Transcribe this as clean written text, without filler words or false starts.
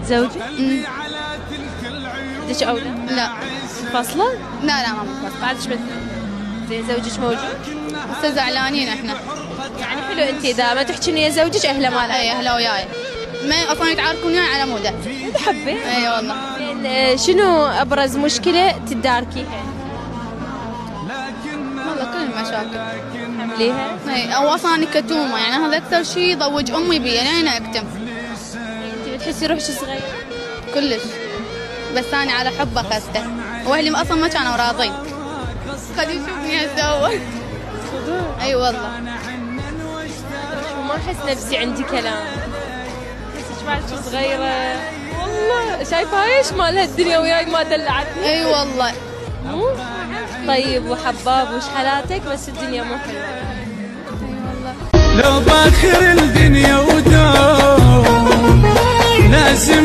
متزوجة؟ عندك أولاد؟ لا فاصلة؟ لا ما متفصل. بعدش زين زوجك موجود؟ هسه زعلانين احنا. يعني حلو انت اذا ما تحكي ويا زوجك اهله ما اي اهله وياي، ما اصلا يتعاركون وياي على موده. تحبي؟ اي والله. زين شنو ابرز مشكلة تداركيها؟ والله كل المشاكل حمليها؟ اي، او اصلا أنا كتومه، يعني هذا اكثر شيء يضوج امي بي، لين اكتم. انت بتحسي روحك صغيرة؟ كلش، بس انا على حب اخذته، واهلي اصلا ما كانوا راضين. قد يشوفني هسه هو. اي والله. ما احس نفسي عندي كلام، احسك بعدك صغيرة. والله شايفة ايش مالها الدنيا وياي ما دلعتني. اي والله. مو طيب وحباب وش حالاتك، بس الدنيا مو حلوة. اي والله. لو باخر الدنيا ودوم لازم